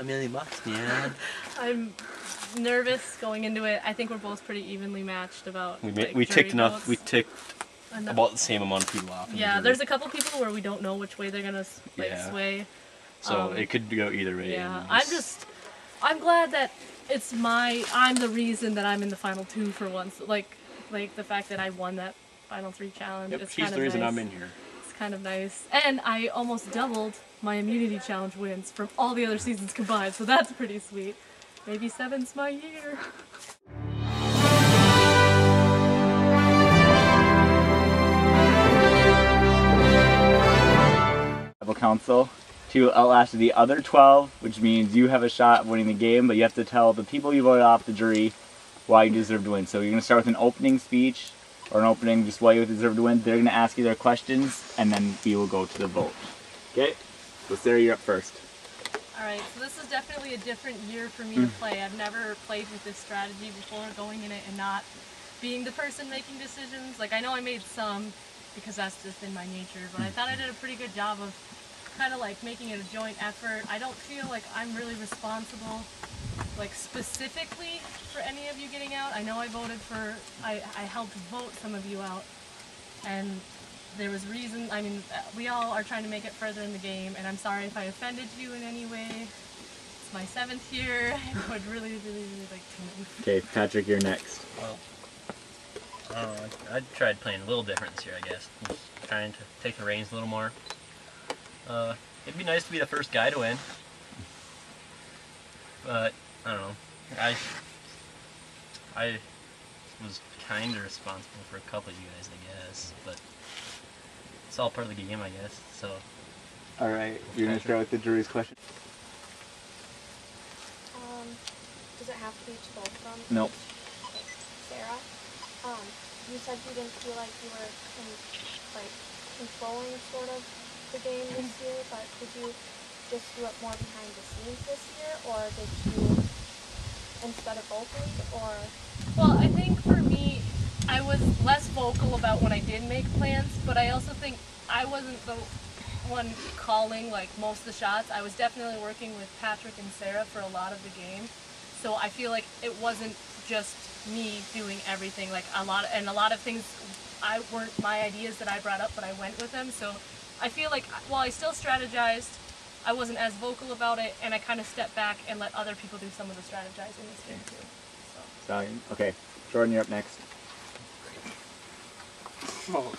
$1,000,000, man. I'm nervous going into it. I think we're both pretty evenly matched about. We ticked enough. We ticked about the same amount of people off. Yeah, there's a couple people where we don't know which way they're gonna sway. So it could go either way. Yeah, I'm glad that I'm the reason that I'm in the final two for once. Like the fact that I won that final three challenge. Yep, it's she's kind the of reason nice. I'm in here. It's kind of nice, and I almost doubled my immunity challenge wins from all the other seasons combined. So that's pretty sweet. Maybe 7's my year. Council to outlast the other 12, which means you have a shot of winning the game, but you have to tell the people you voted off the jury why you deserve to win. So you're going to start with an opening speech, or an opening just why you deserve to win. They're going to ask you their questions, and then we will go to the vote. Okay? So Sarah, you're up first. Alright, so this is definitely a different year for me to play. I've never played with this strategy before, going in it and not being the person making decisions. Like, I know I made some, because that's just in my nature, but I thought I did a pretty good job of kind of like making it a joint effort. I don't feel like I'm really responsible, like specifically for any of you getting out. I know I voted for, I helped vote some of you out, and there was reason. I mean, we all are trying to make it further in the game, and I'm sorry if I offended you in any way. It's my 7th year. I would really, really, really like to win. Okay, Patrick, you're next. Well, I don't know. I tried playing a little different this year, I guess. Just trying to take the reins a little more. It'd be nice to be the first guy to win, but I don't know. I was kind of responsible for a couple of you guys, I guess, but it's all part of the game, I guess. So. All right, you're gonna start with the jury's question. Does it have to be to both of them? Nope. Okay. Sarah, you said you didn't feel like you were controlling sort of the game this year, but did you just do it more behind the scenes this year, or did you instead of vocally, or? Well, I think for me, I was less vocal about when I did make plans, but I also think I wasn't the one calling like most of the shots. I was definitely working with Patrick and Sarah for a lot of the game, so I feel like it wasn't just me doing everything. Like a lot of things weren't my ideas that I brought up, but I went with them. So I feel like while I still strategized, I wasn't as vocal about it, and I kind of stepped back and let other people do some of the strategizing this game too. So. Okay, Jordan, you're up next. Oh.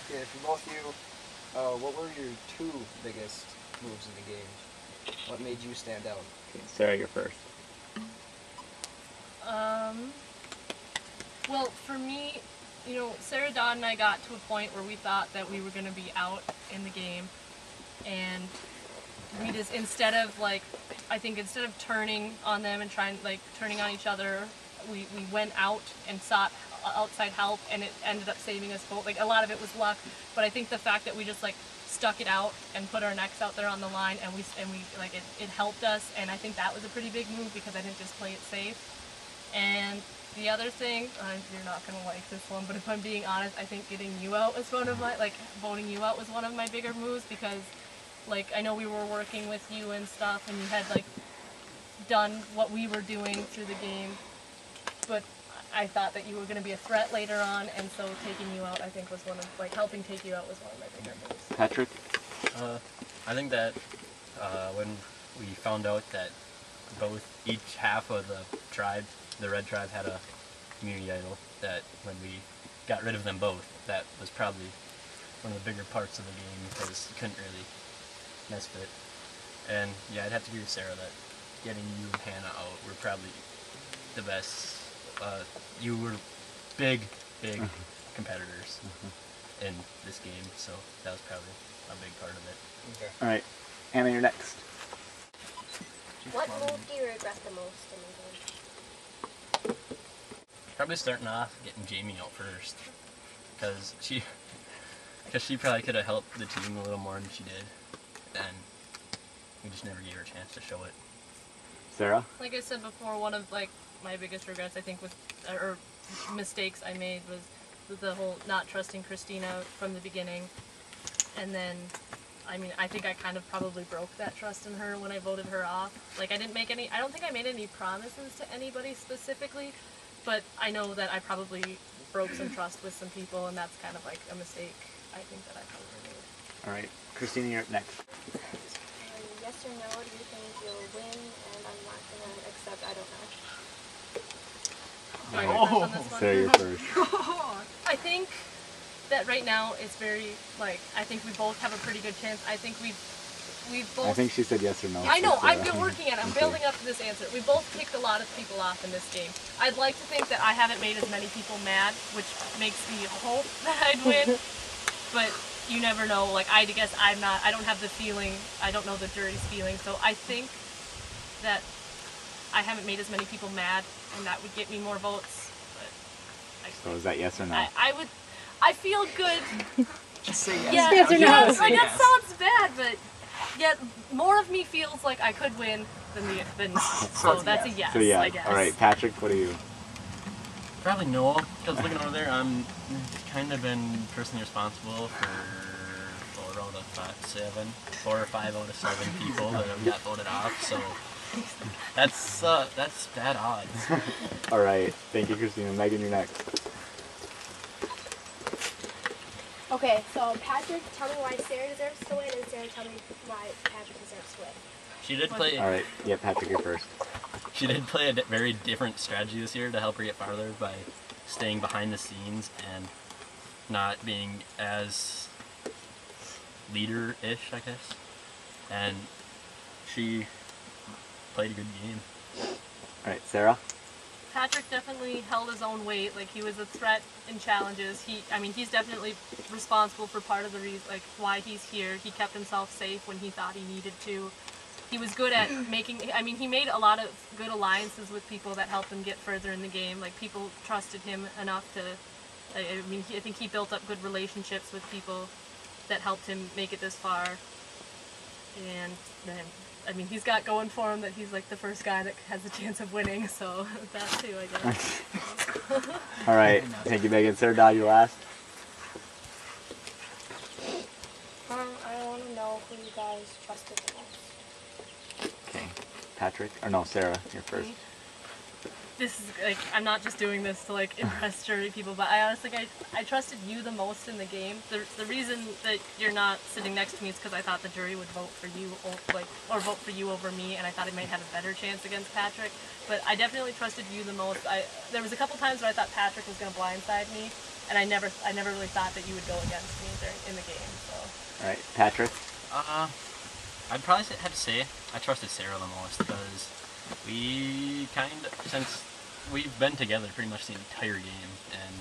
Okay, for both of you, what were your 2 biggest moves in the game? What made you stand out? Okay, Sarah, you're first. Well, for me, you know, Sarah, Dawn, and I got to a point where we thought that we were going to be out in the game, and we just, instead of turning on them and turning on each other, we went out and sought outside help, and it ended up saving us both. Like, a lot of it was luck, but I think the fact that we just stuck it out and put our necks out there on the line, and it helped us, and I think that was a pretty big move because I didn't just play it safe. And the other thing, you're not going to like this one, but if I'm being honest, I think getting you out was one of my, voting you out was one of my bigger moves, because, I know we were working with you and stuff, and you had, done what we were doing through the game, but I thought that you were going to be a threat later on, and so taking you out, I think, was one of, helping take you out was one of my bigger moves. Patrick? I think that when we found out that each half of the tribe, the red tribe, had a community idol, that when we got rid of them both, that was probably one of the bigger parts of the game, because you couldn't really mess with it. And yeah, I'd have to agree with Sarah that getting you and Hannah out were probably the best. You were big competitors in this game, so that was probably a big part of it. Okay. All right, Hannah, you're next. What move do you regret the most in the game? Probably starting off getting Jamie out first, because she probably could have helped the team a little more than she did, and we just never gave her a chance to show it. Sarah? Like I said before, one of my biggest regrets, I think, was, or mistakes I made, was the whole not trusting Christina from the beginning, and then I mean, I think I kind of probably broke that trust in her when I voted her off. Like, I don't think I made any promises to anybody specifically, but I know that I probably broke some trust with some people, and that's kind of like a mistake I think that I probably made. All right, Christina, you're up next. Yes or no, do you think you'll win? And I'm not going to accept I don't know. Do I go first on this one? Sarah, you're first. I think that right now it's very, like, I think we both have a pretty good chance. I think we've both... I think she said yes or no. I know, so I've Sarah. been working at it. I'm building up to this answer. We both kicked a lot of people off in this game. I'd like to think that I haven't made as many people mad, which makes me hope that I'd win. But you never know. Like, I guess I don't have the feeling, I don't know the jury's feeling, so I think that I haven't made as many people mad, and that would get me more votes. But So is that yes or no? I feel good. Just say yes. Yeah, Yes or no? like, that sounds bad, but yet more of me feels like I could win than so that's a yes, So yeah. I guess. All right, Patrick, what are you? Probably no, because looking over there, I'm kind of been personally responsible for 4 or 5 out of 7 people that have got voted off. So that's bad odds. All right, thank you, Christina. Megan, you're next. Okay, so Patrick, tell me why Sarah deserves to win, and Sarah, tell me why Patrick deserves to win. She did play. All right, yeah, Patrick, you're first. She did play a very different strategy this year to help her get farther by staying behind the scenes and not being as leader-ish, I guess. And she played a good game. All right, Sarah. Patrick definitely held his own weight. Like, he was a threat in challenges. He's definitely responsible for part of the reason, like, why he's here. He kept himself safe when he thought he needed to. He was good at he made a lot of good alliances with people that helped him get further in the game. Like, people trusted him enough to, I think he built up good relationships with people that helped him make it this far. And then, he's got going for him that he's like the first guy that has a chance of winning, so that too, I guess. All right, thank you, Megan. Sarah Dodd, you last. I want to know who you guys trusted the most. Okay, Patrick, or no, Sarah, you're first. This is, like, I'm not just doing this to, like, impress jury people, but I honestly, I trusted you the most in the game. The reason that you're not sitting next to me is because I thought the jury would vote for you, or vote for you over me, and I thought it might have a better chance against Patrick. But I definitely trusted you the most. There was a couple times where I thought Patrick was going to blindside me, and I never really thought that you would go against me in the game. So. All right, Patrick. I'd probably have to say I trusted Sarah the most because since we've been together pretty much the entire game, and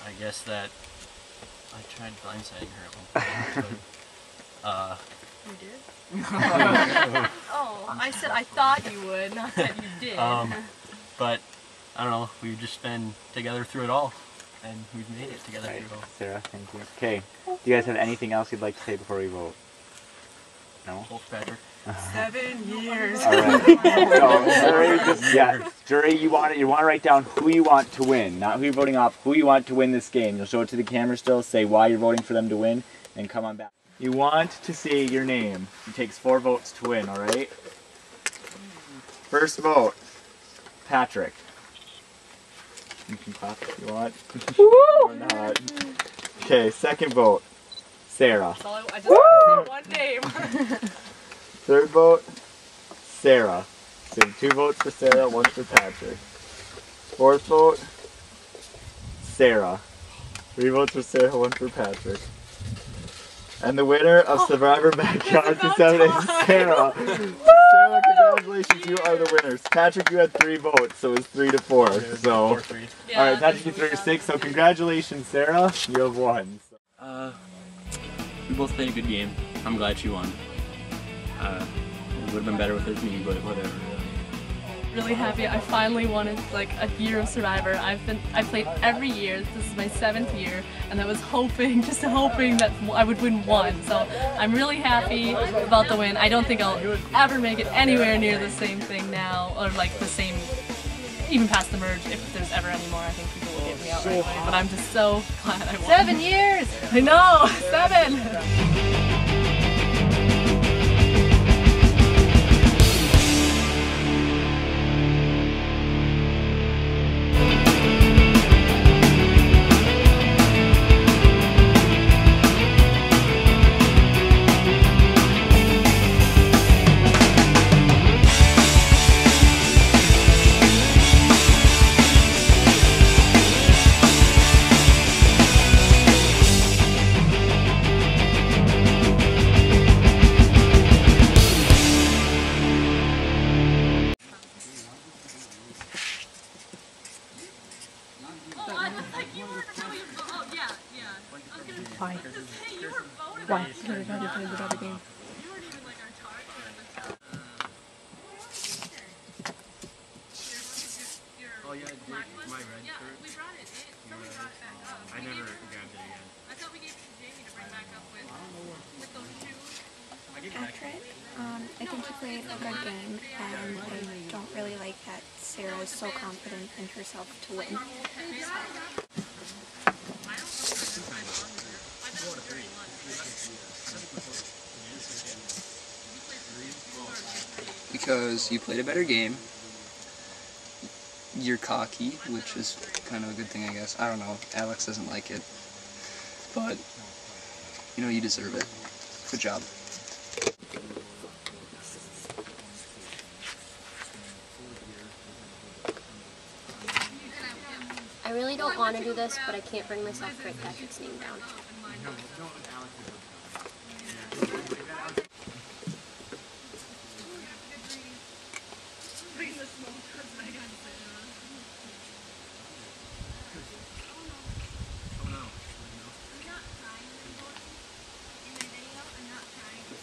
I guess that I tried blindsiding her at one point. But, You did? Oh, I said I thought you would, not that you did. but I don't know. We've just been together through it all, and we've made it together All right, through it all. Sarah, thank you. Okay, do you guys have anything else you'd like to say before we vote? No? Both Patrick. 7 years. All right. So, jury, you want to write down who you want to win, not who you're voting off. Who you want to win this game. You'll show it to the camera still. Say why you're voting for them to win, and come on back. You want to say your name. It takes 4 votes to win. All right. First vote, Patrick. You can clap if you want. Or not. Okay. Second vote, Sarah. So I just want one name. Third vote, Sarah. So 2 votes for Sarah, 1 for Patrick. Fourth vote, Sarah. 3 votes for Sarah, 1 for Patrick. And the winner of Survivor Backyard to 7 is Sarah. Sarah, congratulations, you are the winners. Patrick, you had 3 votes, so it was 3-4. So, 4-3. Yeah, alright, Patrick, you 3-6. So congratulations, Sarah. You have won. We both played a good game. I'm glad she won. It would have been better with her me, but whatever. Really happy. I finally won it, like, a year of Survivor. I played every year. This is my 7th year, and I was just hoping that I would win one. So I'm really happy about the win. I don't think I'll ever make it anywhere near the same thing now, or like the same, even past the merge. If there's ever any more, I think people will get me out right away. But I'm just so glad I won. 7 years! I know, 7. Oh, yeah, yeah. Why? Hey, you were voted Why? Because I thought you played the better game. You weren't even like our target at the time. Oh yeah, Black one? my red Yeah, shirt. we brought it. Somebody brought it back up. I never grabbed it again. I thought we gave it to Jamie to bring back up with those shoes. After it, I think he played a good game, and I don't really like that Sarah is so confident in herself to win. Because you played a better game. You're cocky, which is kind of a good thing, I guess. I don't know. Alex doesn't like it. But, you know, you deserve it. Good job. I really don't want to do this, but I can't bring myself to write Patrick's name down.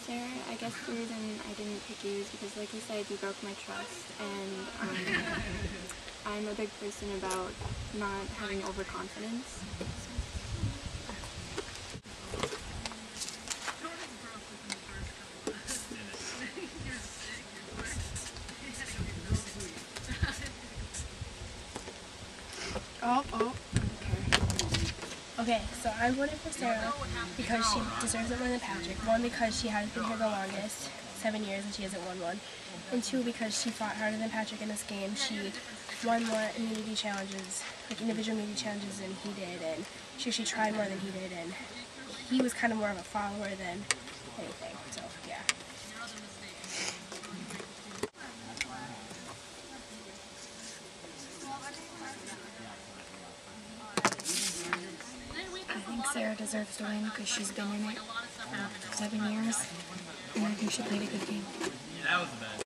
Sarah, I guess the reason I didn't pick you is because, like you said, you broke my trust, and I'm a big person about not having overconfidence. Okay, so I'm voting for Sarah because she deserves it more than Patrick. One, because she has been here the longest, 7 years, and she hasn't won one. And two, because she fought harder than Patrick in this game. She won more immunity challenges, like individual immunity challenges than he did, and she tried more than he did, and he was kind of more of a follower than anything, so yeah. I think Sarah deserves to win because she's been in it for 7 years, and I think she played a good game. That was bad.